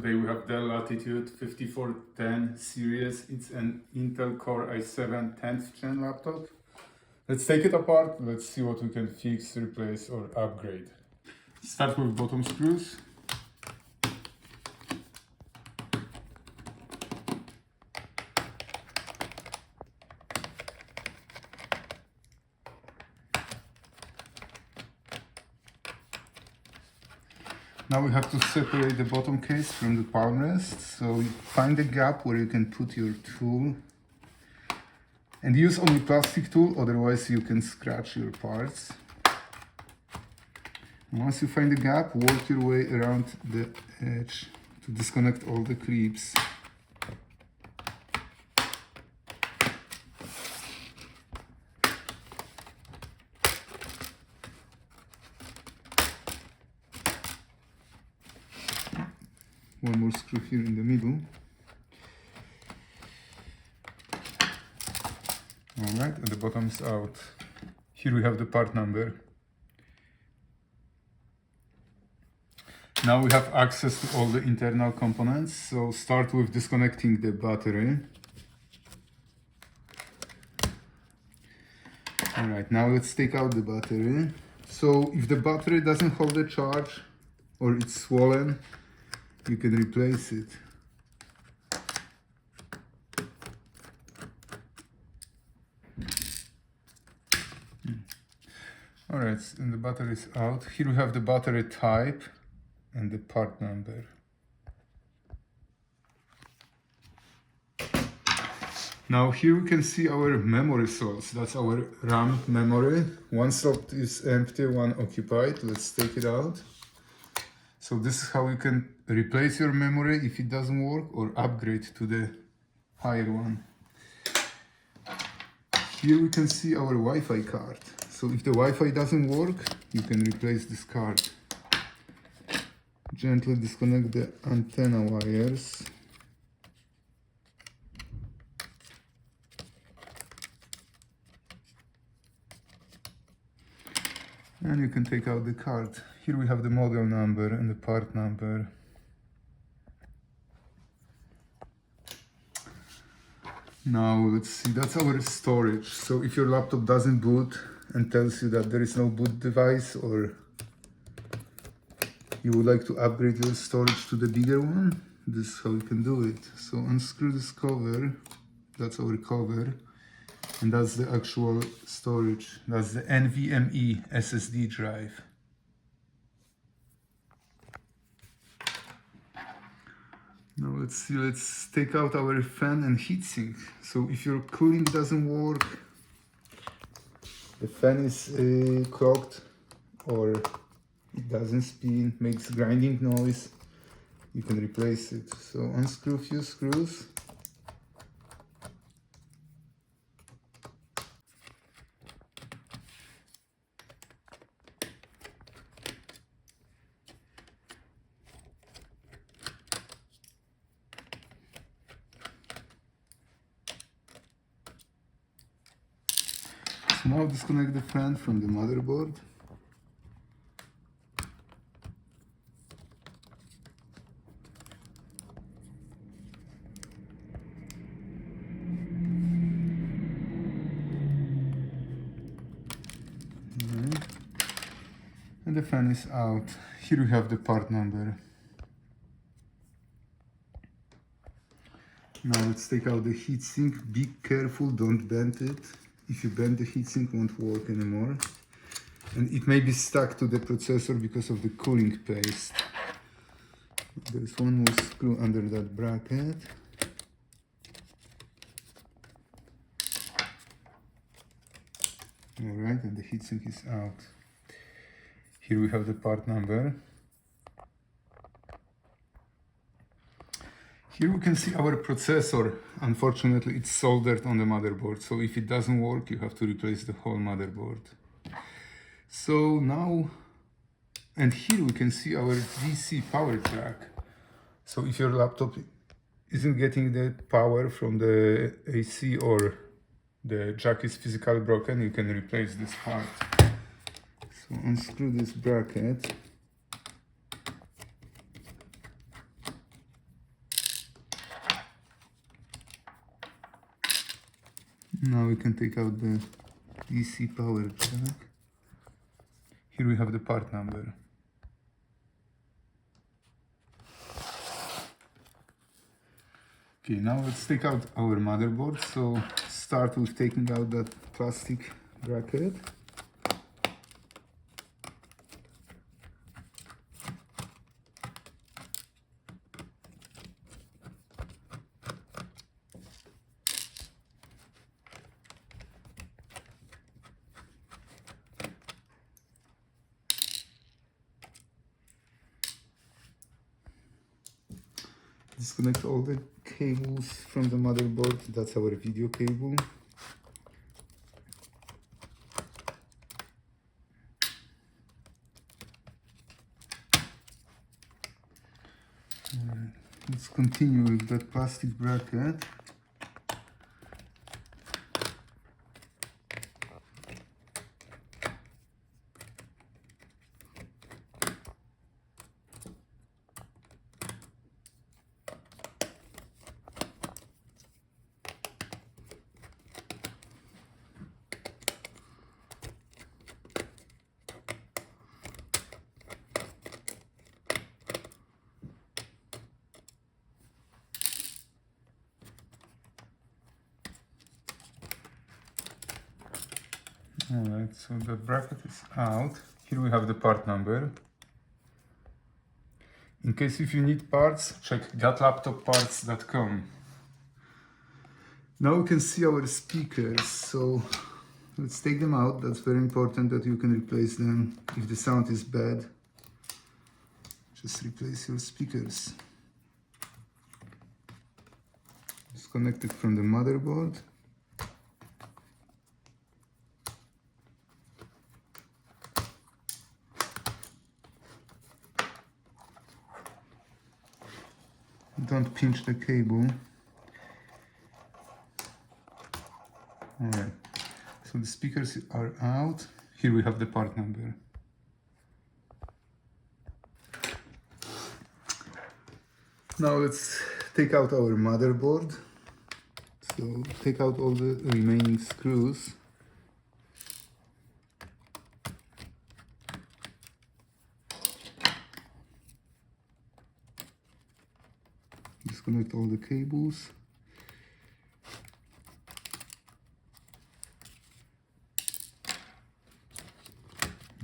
Today we have Dell Latitude 5410 series. It's an Intel Core i7 10th gen laptop. Let's take it apart. Let's see what we can fix, replace or upgrade. Start with bottom screws. Now we have to separate the bottom case from the palmrest. So you find a gap where you can put your tool and use only plastic tool, otherwise you can scratch your parts. Once you find the gap, work your way around the edge to disconnect all the clips. One more screw here in the middle. Alright, and the bottom is out. Here we have the part number. Now we have access to all the internal components, so start with disconnecting the battery. Alright, now let's take out the battery. So if the battery doesn't hold the charge or it's swollen, you can replace it. Alright, and the battery is out. Here we have the battery type and the part number. Now here we can see our memory slots. That's our RAM memory. One slot is empty, one occupied. Let's take it out. So this is how you can replace your memory if it doesn't work, or upgrade to the higher one. Here we can see our Wi-Fi card. So if the Wi-Fi doesn't work, you can replace this card. Gently disconnect the antenna wires. And you can take out the card. Here we have the model number and the part number. Now let's see, that's our storage. So if your laptop doesn't boot and tells you that there is no boot device, or you would like to upgrade your storage to the bigger one, this is how you can do it. So unscrew this cover, that's our cover, and that's the actual storage. That's the NVMe SSD drive. Now let's see, let's take out our fan and heatsink. So if your cooling doesn't work, the fan is clogged, or it doesn't spin, makes grinding noise, you can replace it. So unscrew a few screws. So now disconnect the fan from the motherboard. And the fan is out. Here we have the part number. Now let's take out the heatsink. Be careful, don't bend it. If you bend the heatsink, it won't work anymore. And it may be stuck to the processor because of the cooling paste. There's one more screw under that bracket. Alright, and the heatsink is out. Here we have the part number. Here we can see our processor. Unfortunately, it's soldered on the motherboard, so if it doesn't work, you have to replace the whole motherboard. So now, and here we can see our DC power jack. So if your laptop isn't getting the power from the AC, or the jack is physically broken, you can replace this part. So unscrew this bracket. Now we can take out the DC power jack. Here we have the part number. Okay, now let's take out our motherboard. So start with taking out that plastic bracket. Disconnect all the cables from the motherboard. That's our video cable. Let's continue with that plastic bracket. Alright, so the bracket is out. Here we have the part number. In case if you need parts, check gatlaptopparts.com. Now we can see our speakers, so let's take them out. That's very important that you can replace them. If the sound is bad, just replace your speakers. Disconnect it from the motherboard. Don't pinch the cable. Alright, so the speakers are out. Here we have the part number. Now let's take out our motherboard. So take out all the remaining screws. Disconnect all the cables.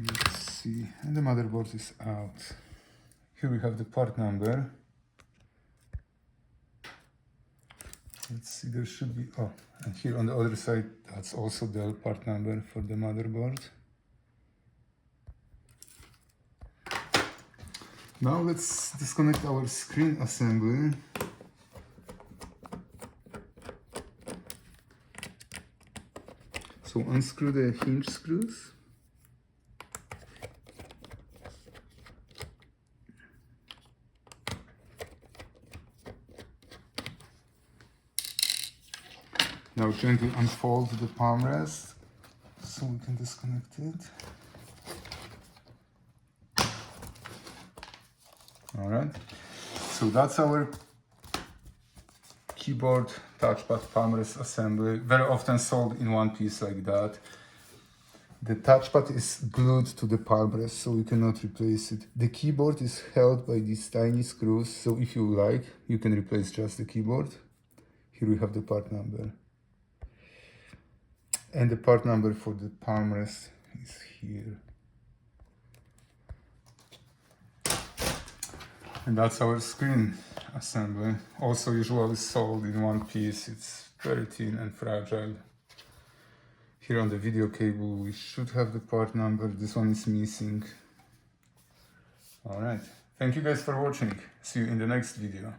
Let's see, and the motherboard is out. Here we have the part number. Let's see, there should be, oh, and here on the other side, that's also the part number for the motherboard. Now let's disconnect our screen assembly. So unscrew the hinge screws. Now gently unfold the palmrest so we can disconnect it. Alright, so that's our keyboard, touchpad, palmrest assembly, very often sold in one piece like that. The touchpad is glued to the palmrest, so we cannot replace it. The keyboard is held by these tiny screws, so if you like, you can replace just the keyboard. Here we have the part number. And the part number for the palmrest is here. And that's our screen assembly. Also usually sold in one piece. It's very thin and fragile. Here on the video cable we should have the part number. This one is missing. Alright. Thank you guys for watching. See you in the next video.